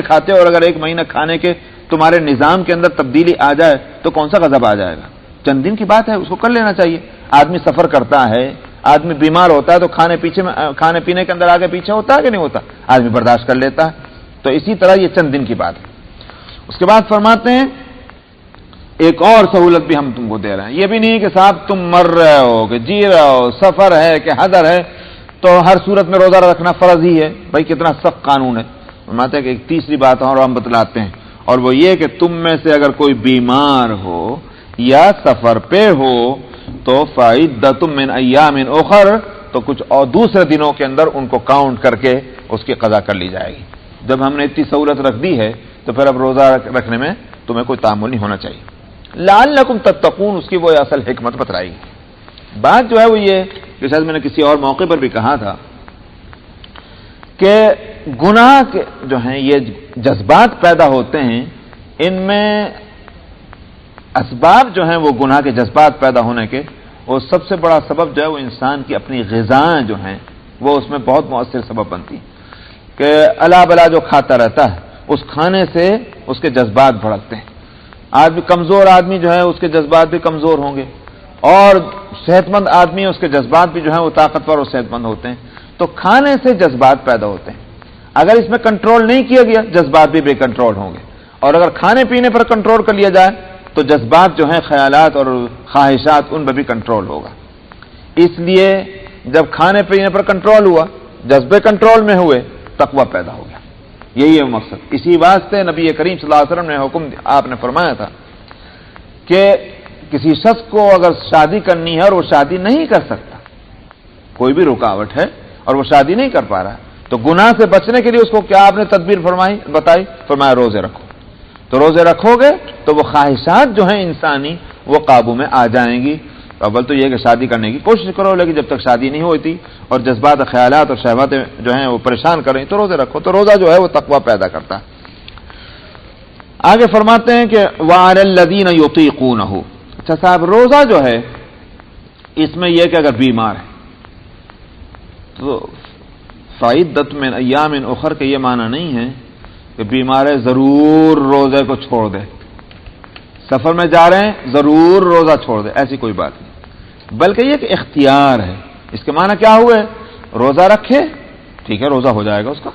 A: کھاتے اور اگر ایک مہینہ کھانے کے تمہارے نظام کے اندر تبدیلی آ جائے تو کون سا غضب آ جائے گا. چند دن کی بات ہے، اس کو کر لینا چاہیے. آدمی سفر کرتا ہے، آدمی بیمار ہوتا ہے تو کھانے پینے کے اندر آگے پیچھے ہوتا ہے کہ نہیں ہوتا، آدمی برداشت کر لیتا ہے. تو اسی طرح یہ چند دن کی بات ہے. اس کے بعد فرماتے ہیں ایک اور سہولت بھی ہم تم کو دے رہے ہیں. یہ بھی نہیں کہ صاحب تم مر رہے ہو کہ جی رہے ہو، سفر ہے کہ حضر ہے تو ہر صورت میں روزہ رکھنا فرض ہی ہے. بھائی کتنا سخت قانون ہے. فرماتے ہیں کہ ایک تیسری بات اور ہم بتلاتے ہیں، اور وہ یہ کہ تم میں سے اگر کوئی بیمار ہو یا سفر پہ ہو تو فعدۃ من ایام اخر، تو کچھ اور دوسرے دنوں کے اندر ان کو کاؤنٹ کر کے اس کی قضا کر لی جائے گی. جب ہم نے اتنی سہولت رکھ دی ہے تو پھر اب روزہ رکھنے میں تمہیں کوئی تعامل نہیں ہونا چاہیے. لعلکم تتقون، اس کی وہ اصل حکمت بتلائی گی. بات جو ہے وہ یہ کہ شاید میں نے کسی اور موقع پر بھی کہا تھا کہ گناہ کے جو ہیں یہ جذبات پیدا ہوتے ہیں، ان میں اسباب جو ہیں وہ گناہ کے جذبات پیدا ہونے کے، اور سب سے بڑا سبب جو ہے وہ انسان کی اپنی غذائیں جو ہیں وہ اس میں بہت مؤثر سبب بنتی ہیں کہ الا بلا جو کھاتا رہتا ہے اس کھانے سے اس کے جذبات بھڑکتے ہیں. آدمی کمزور آدمی جو ہے اس کے جذبات بھی کمزور ہوں گے، اور صحت مند آدمی اس کے جذبات بھی جو ہیں وہ طاقتور اور صحت مند ہوتے ہیں. تو کھانے سے جذبات پیدا ہوتے ہیں. اگر اس میں کنٹرول نہیں کیا گیا جذبات بھی بے کنٹرول ہوں گے، اور اگر کھانے پینے پر کنٹرول کر لیا جائے تو جذبات جو ہیں، خیالات اور خواہشات، ان پر بھی کنٹرول ہوگا. اس لیے جب کھانے پینے پر کنٹرول ہوا، جذبے کنٹرول میں ہوئے، تقویٰ پیدا ہو گیا. یہی ہے مقصد. اسی واسطے نبی کریم صلی اللہ علیہ وسلم نے حکم آپ نے فرمایا تھا کہ کسی شخص کو اگر شادی کرنی ہے اور وہ شادی نہیں کر سکتا، کوئی بھی رکاوٹ ہے اور وہ شادی نہیں کر پا رہا ہے، تو گناہ سے بچنے کے لیے اس کو کیا آپ نے تدبیر بتائی؟ فرمایا روزے رکھو. تو روزے رکھو گے تو وہ خواہشات جو ہیں انسانی وہ قابو میں آ جائیں گی. اول تو یہ کہ شادی کرنے کی کوشش کرو، لیکن جب تک شادی نہیں ہوتی اور جذبات، خیالات اور شہواتیں جو ہیں وہ پریشان کریں تو روزے رکھو. تو روزہ جو ہے وہ تقویٰ پیدا کرتا ہے. آگے فرماتے ہیں کہ وَعَلَى الَّذِينَ يُطِيقُونَهُ. اچھا صاحب، روزہ جو ہے اس میں یہ کہ اگر بیمار ہے تو فَعِدَّةٌ مِّنْ أَيَّامٍ أُخَرَ کے یہ معنی نہیں ہے کہ بیمار ہے ضرور روزے کو چھوڑ دے، سفر میں جا رہے ہیں ضرور روزہ چھوڑ دے، ایسی کوئی بات نہیں. بلکہ یہ کہ اختیار ہے. اس کے معنی کیا ہوئے؟ روزہ رکھے، ٹھیک ہے، روزہ ہو جائے گا اس کا.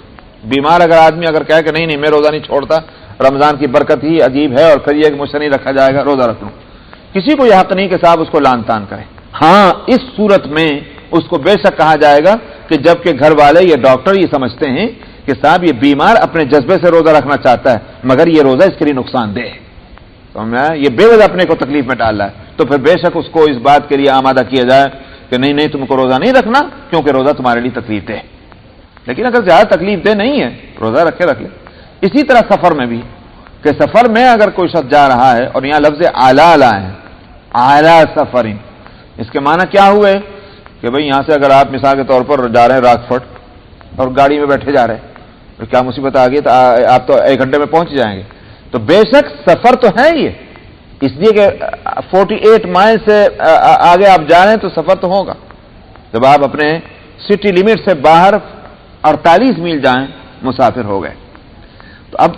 A: بیمار اگر آدمی اگر کہے کہ نہیں میں روزہ نہیں چھوڑتا، رمضان کی برکت ہی عجیب ہے، اور پھر یہ کہ مجھ سے نہیں رکھا جائے گا، روزہ رکھ لوں، کسی کو یہ حق نہیں کہ صاحب اس کو لان تان کرے. ہاں، اس صورت میں اس کو بے شک کہا جائے گا کہ جب کہ گھر والے یا ڈاکٹر یہ سمجھتے ہیں کہ صاحب یہ بیمار اپنے جذبے سے روزہ رکھنا چاہتا ہے مگر یہ روزہ اس کے لیے نقصان دہ ہے، یہ بے وجہ اپنے کو تکلیف میں ڈال رہا ہے، تو پھر بے شک اس کو اس بات کے لیے آمادہ کیا جائے کہ نہیں نہیں، تم کو روزہ نہیں رکھنا کیونکہ روزہ تمہارے لیے تکلیف دہ ہے. لیکن اگر زیادہ تکلیف دہ نہیں ہے روزہ رکھ لے. اسی طرح سفر میں بھی، کہ سفر میں اگر کوئی شخص جا رہا ہے، اور یہاں لفظ اعلیٰ لائے ہیں، اعلیٰ سفرین، اس کے معنی کیا ہوئے کہ بھئی یہاں سے اگر آپ مثال کے طور پر جا رہے ہیں راکفورٹ اور گاڑی میں بیٹھے جا رہے ہیں تو کیا مصیبت آ گئی، تو آپ تو 1 گھنٹے میں پہنچ جائیں گے. تو بے شک سفر تو ہے یہ، اس لیے کہ 48 مائل سے آگے آپ جا رہے ہیں تو سفر تو ہوگا. جب آپ اپنے سٹی لیمٹ سے باہر 48 میل جائیں مسافر ہو گئے. تو اب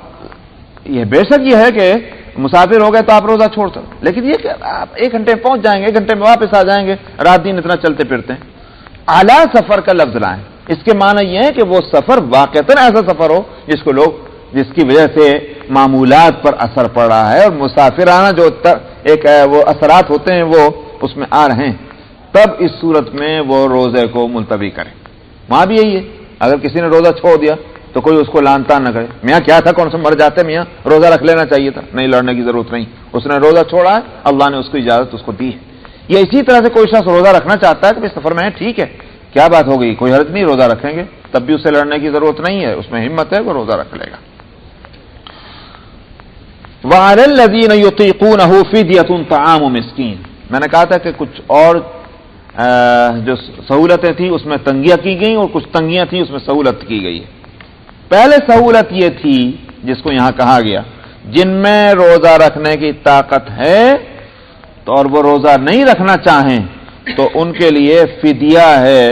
A: یہ بے شک یہ ہے کہ مسافر ہو گئے تو آپ روزہ چھوڑ سکتے، لیکن یہ کہ آپ 1 گھنٹے میں پہنچ جائیں گے، 1 گھنٹے میں واپس آ جائیں گے، رات دن اتنا چلتے پھرتے ہیں. اعلیٰ سفر کا لفظ لائیں، اس کے معنی یہ ہے کہ وہ سفر واقعتاً ایسا سفر ہو جس کی وجہ سے معمولات پر اثر پڑ رہا ہے، اور مسافرانہ جو ایک وہ اثرات ہوتے ہیں وہ اس میں آ رہے ہیں، تب اس صورت میں وہ روزے کو ملتوی کریں. وہاں بھی یہی ہے، اگر کسی نے روزہ چھوڑ دیا تو کوئی اس کو لانتا نہ کرے، میاں کیا تھا، کون سے مر جاتے میاں، روزہ رکھ لینا چاہیے تھا. نہیں، لڑنے کی ضرورت نہیں، اس نے روزہ چھوڑا ہے، اللہ نے اس کو اجازت اس کو دی ہے. یا اسی طرح سے کوئی شخص روزہ رکھنا چاہتا ہے کہ سفر میں ہے، ٹھیک ہے، کیا بات ہو گئی، کوئی حرج نہیں، روزہ رکھیں گے، تب بھی اسے لڑنے کی ضرورت نہیں ہے، اس میں ہمت ہے، وہ روزہ رکھ لے گا. وَعَلَى الَّذِينَ يُطِيقُونَهُ فِدْيَةٌ طَعَامُ مِسْكِينٍ. میں نے کہا تھا کہ کچھ اور جو سہولتیں تھیں اس میں تنگیاں کی گئیں، اور کچھ تنگیاں تھیں اس میں سہولت کی گئی ہے. پہلے سہولت یہ تھی جس کو یہاں کہا گیا، جن میں روزہ رکھنے کی طاقت ہے تو اور وہ روزہ نہیں رکھنا چاہیں تو ان کے لیے فدیہ ہے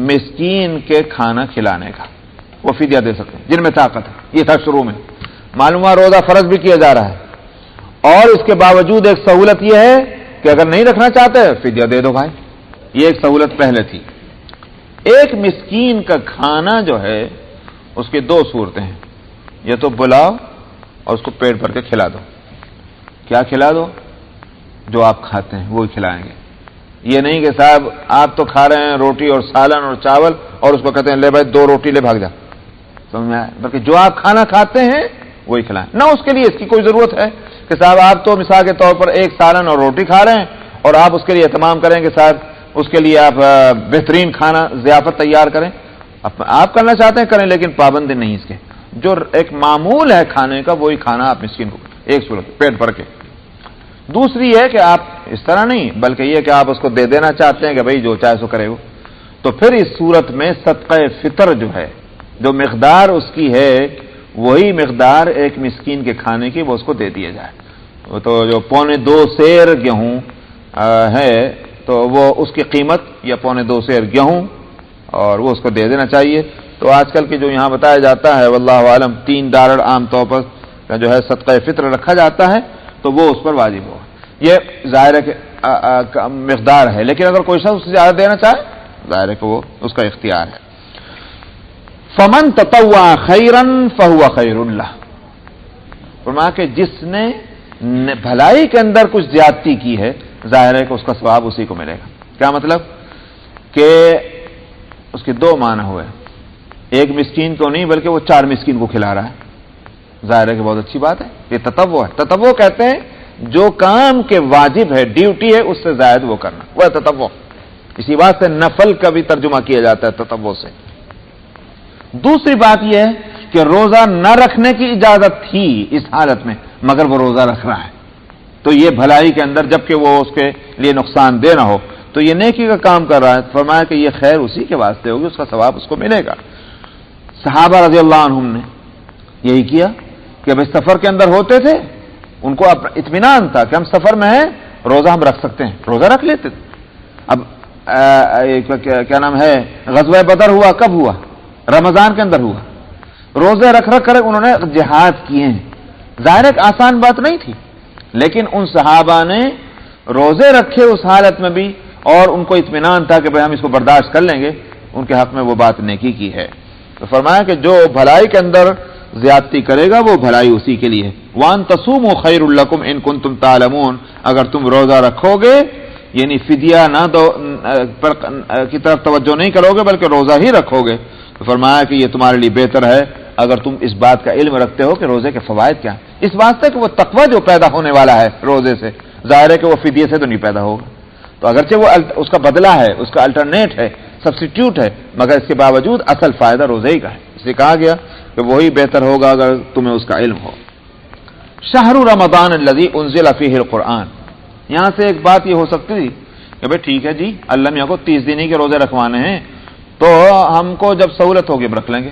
A: مسکین کے کھانا کھلانے کا، وہ فدیہ دے سکتے ہیں جن میں طاقت ہے. یہ تھا شروع میں، معلوم ہوا روزہ فرض بھی کیا جا رہا ہے، اور اس کے باوجود ایک سہولت یہ ہے کہ اگر نہیں رکھنا چاہتے فدیہ دے دو بھائی. یہ ایک سہولت پہلے تھی. ایک مسکین کا کھانا جو ہے اس کی 2 صورتیں ہیں، یا تو بلاؤ اور اس کو پیٹ بھر کے کھلا دو. کیا کھلا دو؟ جو آپ کھاتے ہیں وہی کھلائیں گے. یہ نہیں کہ صاحب آپ تو کھا رہے ہیں روٹی اور سالن اور چاول اور اس کو کہتے ہیں لے بھائی 2 روٹی لے بھاگ جا، سمجھ میں آیا؟ بلکہ جو آپ کھانا کھاتے ہیں وہی کھلائیں. نہ اس کے لیے اس کی کوئی ضرورت ہے کہ صاحب آپ تو مثال کے طور پر 1 سالن اور روٹی کھا رہے ہیں اور آپ اس کے لیے اہتمام کریں کہ صاحب اس کے لیے آپ بہترین کھانا ضیافت تیار کریں. آپ کرنا چاہتے ہیں کریں، لیکن پابند نہیں اس کے. جو ایک معمول ہے کھانے کا وہی کھانا آپ مسکین کو، ایک صورت پیٹ بھر کے. دوسری ہے کہ آپ اس طرح نہیں، بلکہ یہ کہ آپ اس کو دے دینا چاہتے ہیں کہ بھائی جو چاہے سو کرے وہ، تو پھر اس صورت میں صدقہ فطر جو ہے، جو مقدار اس کی ہے وہی مقدار ایک مسکین کے کھانے کی وہ اس کو دے دیا جائے. تو جو 2.25 سیر گیہوں ہے تو وہ اس کی قیمت یا 2.25 سیر گیہوں اور وہ اس کو دے دینا چاہیے. تو آج کل کے جو یہاں بتایا جاتا ہے واللہ عالم $3 عام طور پر جو ہے صدقہ فطر رکھا جاتا ہے. تو وہ اس پر واجب ہوگا. یہ ظاہر ہے کہ مقدار ہے، لیکن اگر کوئی شخص اس سے زیادہ دینا چاہے ظاہر ہے کہ وہ اس کا اختیار ہے. فمن تطوع خیرا فهو خیر له، فرمایا کہ جس نے بھلائی کے اندر کچھ زیادتی کی ہے ظاہر ہے کہ اس کا ثواب اسی کو ملے گا. کیا مطلب کہ اس کے دو معنی ہوئے، ایک مسکین کو نہیں بلکہ وہ 4 مسکین کو کھلا رہا ہے، ظاہر ہے کہ بہت اچھی بات ہے. یہ تطوع ہے. تطوع کہتے ہیں جو کام کے واجب ہے، ڈیوٹی ہے، اس سے زائد وہ کرنا، وہ ہے تطوع. اسی بات سے نفل کا بھی ترجمہ کیا جاتا ہے تطوع سے. دوسری بات یہ ہے کہ روزہ نہ رکھنے کی اجازت تھی اس حالت میں، مگر وہ روزہ رکھ رہا ہے، تو یہ بھلائی کے اندر، جبکہ وہ اس کے لیے نقصان دہ نہ ہو، تو یہ نیکی کا کام کر رہا ہے. فرمایا کہ یہ خیر اسی کے واسطے ہوگی، اس کا ثواب اس کو ملے گا. صحابہ رضی اللہ عنہم نے یہی کیا کہ بھائی سفر کے اندر ہوتے تھے، ان کو اطمینان تھا کہ ہم سفر میں ہیں، روزہ ہم رکھ سکتے ہیں، روزہ رکھ لیتے تھے. اب کیا نام ہے، غزوہ بدر ہوا کب ہوا؟ رمضان کے اندر ہوا. روزے رکھ رکھ کر انہوں نے جہاد کیے ہیں. ظاہر ایک آسان بات نہیں تھی، لیکن ان صحابہ نے روزے رکھے اس حالت میں بھی، اور ان کو اطمینان تھا کہ بھائی ہم اس کو برداشت کر لیں گے. ان کے حق میں وہ بات نیکی کی ہے. تو فرمایا کہ جو بھلائی کے اندر زیادتی کرے گا وہ بھلائی اسی کے لیے. وان تصوموا خیر لکم ان کنتم تعلمون، اگر تم روزہ رکھو گے یعنی فدیہ نہ دو کی طرف توجہ نہیں کرو گے بلکہ روزہ ہی رکھو گے، تو فرمایا کہ یہ تمہارے لیے بہتر ہے اگر تم اس بات کا علم رکھتے ہو کہ روزے کے فوائد کیا. اس واسطے کہ وہ تقوی جو پیدا ہونے والا ہے روزے سے، ظاہر ہے کہ وہ فدیے سے تو نہیں پیدا ہوگا. تو اگرچہ وہ اس کا بدلہ ہے، اس کا الٹرنیٹ ہے، سبسٹیٹیوٹ ہے، مگر اس کے باوجود اصل فائدہ روزے ہی کا ہے. اس لیے کہا گیا کہ وہی بہتر ہوگا اگر تمہیں اس کا علم ہو. شہر رمضان الذی انزل فیہ القرآن، یہاں سے ایک بات یہ ہو سکتی تھی کہ بھئی ٹھیک ہے جی، اللہ میاں کو 30 دن ہی کے روزے رکھوانے ہیں، تو ہم کو جب سہولت ہوگی رکھ لیں گے.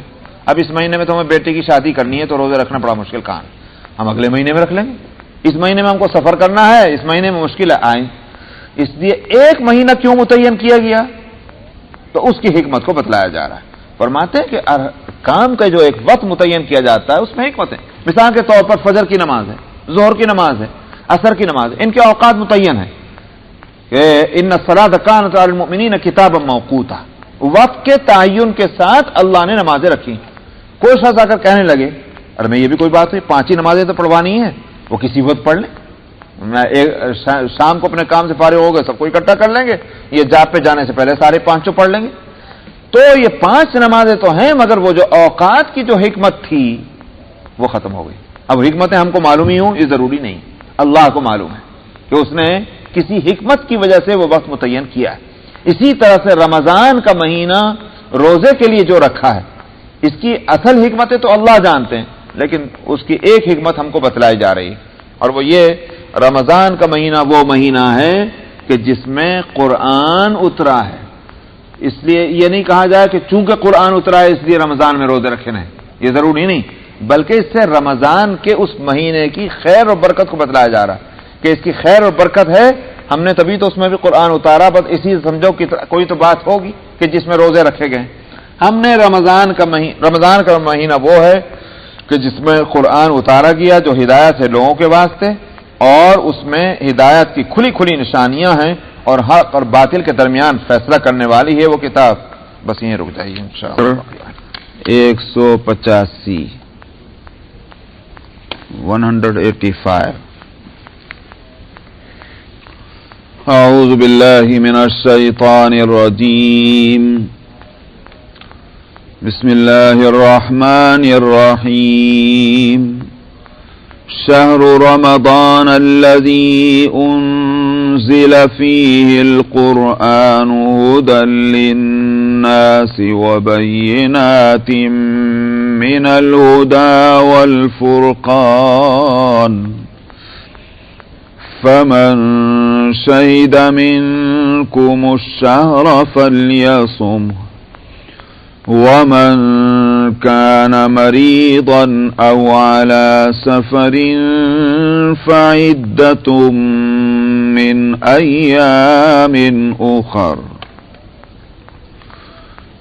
A: اب اس مہینے میں تو ہمیں بیٹے کی شادی کرنی ہے تو روزے رکھنا بڑا مشکل کام ہے، ہم اگلے مہینے میں رکھ لیں گے. اس مہینے میں ہم کو سفر کرنا ہے، اس مہینے میں مشکل آئیں، اس لیے ایک مہینہ کیوں متعین کیا گیا؟ تو اس کی حکمت کو بتلایا جا رہا ہے. فرماتے ہیں کہ کام کا جو ایک وقت متعین کیا جاتا ہے اس میں حکمت ہے. مثال کے طور پر فجر کی نماز ہے، ظہر کی نماز ہے، عصر کی نماز ہے، ان کے اوقات متعین ہیں کہ ان الصلاۃ کانت علی المؤمنین کتابا موقوتا، وقت کے تعین کے ساتھ اللہ نے نمازیں رکھی. کوئی شخص آ کر کہنے لگے ارے میں یہ بھی کوئی بات ہے، 5 ہی نمازیں تو پڑھوانی ہیں، وہ کسی وقت پڑھ لیں، میں شام کو اپنے کام سے فارغ ہو گئے سب کو اکٹھا کر لیں گے، یہ جاب پہ جانے سے پہلے سارے 5 پڑھ لیں گے. تو یہ 5 نمازیں تو ہیں مگر وہ جو اوقات کی جو حکمت تھی وہ ختم ہو گئی. اب حکمتیں ہم کو معلوم ہی ہوں یہ ضروری نہیں، اللہ کو معلوم ہے کہ اس نے کسی حکمت کی وجہ سے وہ وقت متعین کیا ہے. اسی طرح سے رمضان کا مہینہ روزے کے لیے جو رکھا ہے اس کی اصل حکمتیں تو اللہ جانتے ہیں، لیکن اس کی ایک حکمت ہم کو بتلائی جا رہی ہے، اور وہ یہ رمضان کا مہینہ وہ مہینہ ہے کہ جس میں قرآن اترا ہے. اس لیے یہ نہیں کہا جائے کہ چونکہ قرآن اترا ہے اس لیے رمضان میں روزے رکھے ہیں، یہ ضروری نہیں، بلکہ اس سے رمضان کے اس مہینے کی خیر اور برکت کو بتلایا جا رہا ہے کہ اس کی خیر اور برکت ہے، ہم نے تبھی تو اس میں بھی قرآن اتارا. بس اسی سمجھو کہ کوئی تو بات ہوگی کہ جس میں روزے رکھے گئے. ہم نے رمضان کا مہینہ وہ ہے کہ جس میں قرآن اتارا گیا جو ہدایت ہے لوگوں کے واسطے، اور اس میں ہدایت کی کھلی کھلی نشانیاں ہیں اور حق اور باطل کے درمیان فیصلہ کرنے والی ہے وہ کتاب. بس یہیں رک جائیے انشاءاللہ. 185 اعوذ باللہ من الشیطان الرجیم بسم اللہ الرحمن الرحیم شہر رمضان الذی انزل فیہ القرآن ھدی للناس وبینات من الھدی والفرقان فمن شهد منكم الشهر فليصمه ومن كان مريضا أو على سفر فعدة من أيام أخر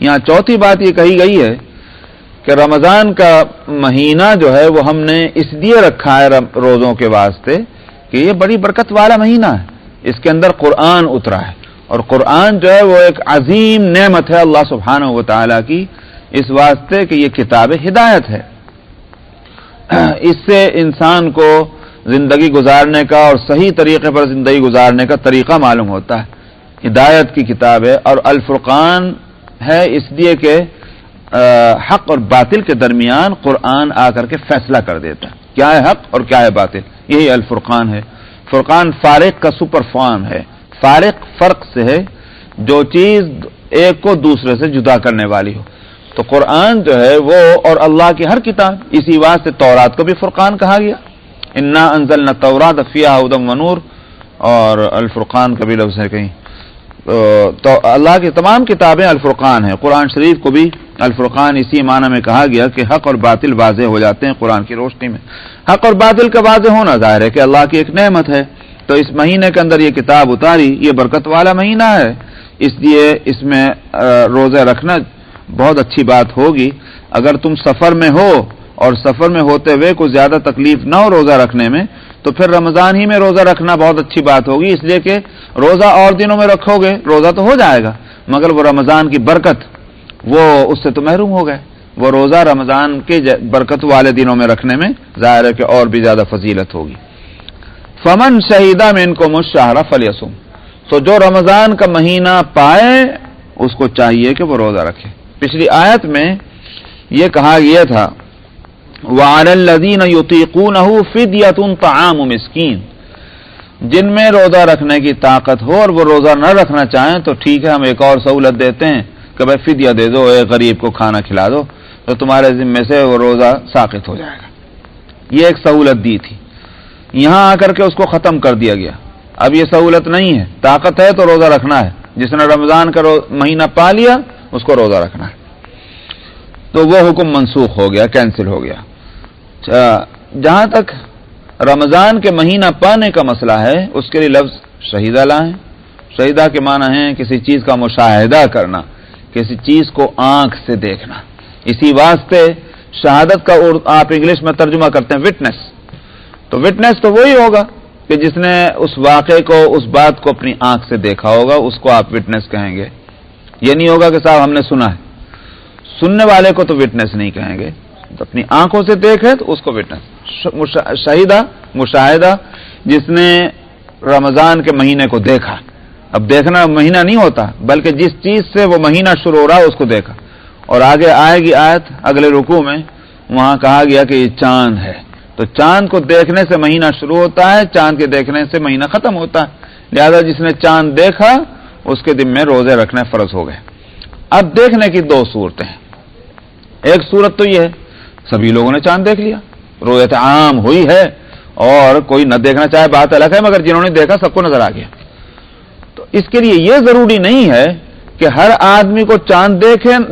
A: یہاں چوتھی بات یہ کہی گئی ہے کہ رمضان کا مہینہ جو ہے وہ ہم نے اس لیے رکھا ہے روزوں کے واسطے کہ یہ بڑی برکت والا مہینہ ہے، اس کے اندر قرآن اترا ہے، اور قرآن جو ہے وہ ایک عظیم نعمت ہے اللہ سبحانہ و تعالیٰ کی، اس واسطے کہ یہ کتاب ہدایت ہے۔ اس سے انسان کو زندگی گزارنے کا اور صحیح طریقے پر زندگی گزارنے کا طریقہ معلوم ہوتا ہے۔ ہدایت کی کتاب ہے، اور الفرقان ہے اس لیے کہ حق اور باطل کے درمیان قرآن آ کر کے فیصلہ کر دیتا ہے، کیا ہے حق اور کیا ہے باطل، یہی الفرقان ہے۔ فرقان فارق کا سپر فارم ہے، فارق فرق سے ہے، جو چیز ایک کو دوسرے سے جدا کرنے والی ہو۔ تو قرآن جو ہے وہ اور اللہ کی ہر کتاب، اسی واسطے تورات کو بھی فرقان کہا گیا، انا انزلنا التوراۃ فیہا ھدی ونور، اور الفرقان کا بھی لفظ ہے کہیں۔ تو اللہ کی تمام کتابیں الفرقان ہیں، قرآن شریف کو بھی الفرقان اسی معنی میں کہا گیا کہ حق اور باطل واضح ہو جاتے ہیں قرآن کی روشنی میں۔ حق اور باطل کا واضح ہونا ظاہر ہے کہ اللہ کی ایک نعمت ہے، تو اس مہینے کے اندر یہ کتاب اتاری، یہ برکت والا مہینہ ہے، اس لیے اس میں روزے رکھنا بہت اچھی بات ہوگی۔ اگر تم سفر میں ہو اور سفر میں ہوتے ہوئے کوئی زیادہ تکلیف نہ ہو روزہ رکھنے میں، تو پھر رمضان ہی میں روزہ رکھنا بہت اچھی بات ہوگی، اس لیے کہ روزہ اور دنوں میں رکھو گے روزہ تو ہو جائے گا، مگر وہ رمضان کی برکت وہ اس سے تو محروم ہو گئے۔ وہ روزہ رمضان کے برکت والے دنوں میں رکھنے میں ظاہر ہے کہ اور بھی زیادہ فضیلت ہوگی۔ فمن شہیدہ منکم الشہر فلیصم، تو جو رمضان کا مہینہ پائے اس کو چاہیے کہ وہ روزہ رکھے۔ پچھلی آیت میں یہ کہا گیا تھا وَعَلَى الَّذِينَ يُطِيقُونَهُ فِدْيَةٌ طَعَامُ مِسْكِينٍ، جن میں روزہ رکھنے کی طاقت ہو اور وہ روزہ نہ رکھنا چاہیں تو ٹھیک ہے، ہم ایک اور سہولت دیتے ہیں کہ بھائی فدیہ دے دو، ایک غریب کو کھانا کھلا دو تو تمہارے ذمے سے وہ روزہ ساقط ہو جائے گا۔ یہ ایک سہولت دی تھی، یہاں آ کر کے اس کو ختم کر دیا گیا۔ اب یہ سہولت نہیں ہے، طاقت ہے تو روزہ رکھنا ہے، جس نے رمضان کا مہینہ پا لیا اس کو روزہ رکھنا ہے، تو وہ حکم منسوخ ہو گیا، کینسل ہو گیا۔ جہاں تک رمضان کے مہینہ پانے کا مسئلہ ہے اس کے لیے لفظ شہیدہ لائیں۔ شہیدہ کے معنی ہے کسی چیز کا مشاہدہ کرنا، کسی چیز کو آنکھ سے دیکھنا، اسی واسطے شہادت کا آپ انگلش میں ترجمہ کرتے ہیں وٹنس، تو وٹنس تو وہی ہوگا کہ جس نے اس واقعے کو، اس بات کو اپنی آنکھ سے دیکھا ہوگا، اس کو آپ وٹنس کہیں گے۔ یہ نہیں ہوگا کہ صاحب ہم نے سنا ہے، سننے والے کو تو وٹنس نہیں کہیں گے، اپنی آنکھوں سے دیکھے تو اس کو وٹنس۔ شہیدہ مشاہدہ، جس نے رمضان کے مہینے کو دیکھا، اب دیکھنا مہینہ نہیں ہوتا بلکہ جس چیز سے وہ مہینہ شروع ہو رہا ہے اس کو دیکھا، اور آگے آئے گی آیت اگلے رکوع میں، وہاں کہا گیا کہ یہ چاند ہے، تو چاند کو دیکھنے سے مہینہ شروع ہوتا ہے، چاند کے دیکھنے سے مہینہ ختم ہوتا ہے، لہذا جس نے چاند دیکھا اس کے دن میں روزے رکھنے فرض ہو گئے۔ اب دیکھنے کی دو صورتیں ہیں، ایک صورت تو یہ ہے سبھی لوگوں نے چاند دیکھ لیا، رؤیت عام ہوئی ہے، اور کوئی نہ دیکھنا چاہے بات الگ ہے، مگر جنہوں نے دیکھا سب کو نظر آ گیا۔ تو اس کے لیے یہ ضروری نہیں ہے کہ ہر آدمی کو چاند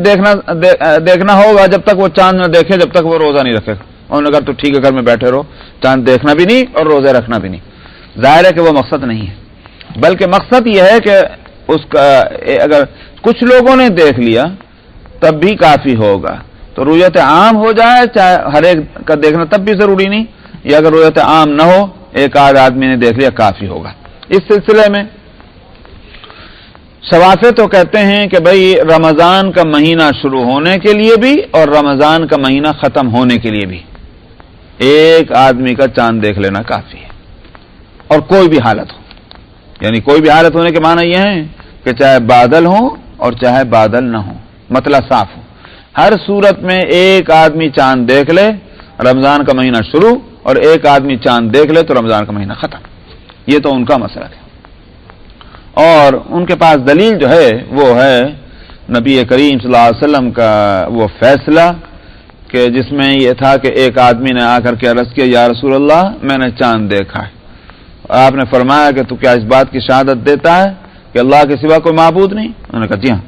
A: دیکھنا ہوگا، جب تک وہ چاند نہ دیکھے جب تک وہ روزہ نہیں رکھے گا۔ انہوں نے کہا تو ٹھیک ہے گھر میں بیٹھے رہو، چاند دیکھنا بھی نہیں اور روزے رکھنا بھی نہیں۔ ظاہر ہے کہ وہ مقصد نہیں ہے، بلکہ مقصد یہ ہے کہ اس کا اگر کچھ لوگوں نے دیکھ لیا تب بھی کافی ہوگا، تو رؤیت عام ہو جائے چاہے ہر ایک کا دیکھنا تب بھی ضروری نہیں، یا اگر رؤیت عام نہ ہو ایک آدھ آدمی نے دیکھ لیا کافی ہوگا۔ اس سلسلے میں شوافع تو کہتے ہیں کہ بھئی رمضان کا مہینہ شروع ہونے کے لیے بھی اور رمضان کا مہینہ ختم ہونے کے لیے بھی ایک آدمی کا چاند دیکھ لینا کافی ہے، اور کوئی بھی حالت ہو، یعنی کوئی بھی حالت ہونے کے معنی یہ ہے کہ چاہے بادل ہو اور چاہے بادل نہ ہو، مطلع صاف ہو، ہر صورت میں ایک آدمی چاند دیکھ لے رمضان کا مہینہ شروع، اور ایک آدمی چاند دیکھ لے تو رمضان کا مہینہ ختم۔ یہ تو ان کا مسئلہ ہے، اور ان کے پاس دلیل جو ہے وہ ہے نبی کریم صلی اللہ علیہ وسلم کا وہ فیصلہ کہ جس میں یہ تھا کہ ایک آدمی نے آ کر کے عرض کیا یا رسول اللہ میں نے چاند دیکھا ہے، آپ نے فرمایا کہ تو کیا اس بات کی شہادت دیتا ہے کہ اللہ کے سوا کوئی معبود نہیں؟ انہوں نے کہا جی ہاں۔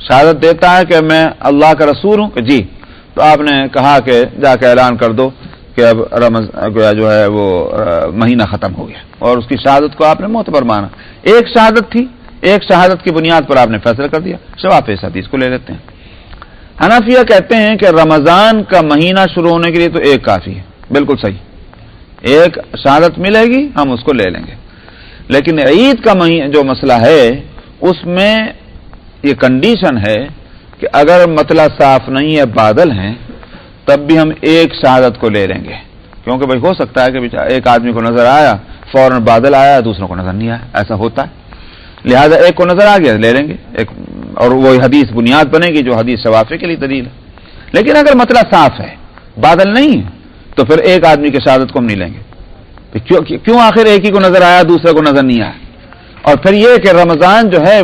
A: شہادت دیتا ہے کہ میں اللہ کا رسول ہوں؟ کہ جی۔ تو آپ نے کہا کہ جا کے اعلان کر دو کہ اب رمضان جو ہے وہ مہینہ ختم ہو گیا، اور اس کی شہادت کو آپ نے معتبر مانا۔ ایک شہادت تھی، ایک شہادت کی بنیاد پر آپ نے فیصلہ کر دیا۔ شوافع اس حدیث کو لے لیتے ہیں۔ حنفیہ کہتے ہیں کہ رمضان کا مہینہ شروع ہونے کے لیے تو ایک کافی ہے، بالکل صحیح، ایک شہادت ملے گی ہم اس کو لے لیں گے، لیکن عید کا جو مسئلہ ہے اس میں یہ کنڈیشن ہے کہ اگر مطلع صاف نہیں ہے، بادل ہیں، تب بھی ہم ایک شہادت کو لے لیں گے، کیونکہ بھائی ہو سکتا ہے کہ ایک آدمی کو نظر آیا فوراً بادل آیا، دوسروں کو نظر نہیں آیا، ایسا ہوتا ہے، لہذا ایک کو نظر آ گیا لے لیں گے ایک، اور وہی حدیث بنیاد بنے گی جو حدیث شوافی کے لیے دلیل ہے۔ لیکن اگر مطلع صاف ہے، بادل نہیں ہے، تو پھر ایک آدمی کی شہادت کو ہم نہیں لیں گے، کیوں آخر ایک ہی کو نظر آیا دوسرے کو نظر نہیں آیا؟ اور پھر یہ کہ رمضان جو ہے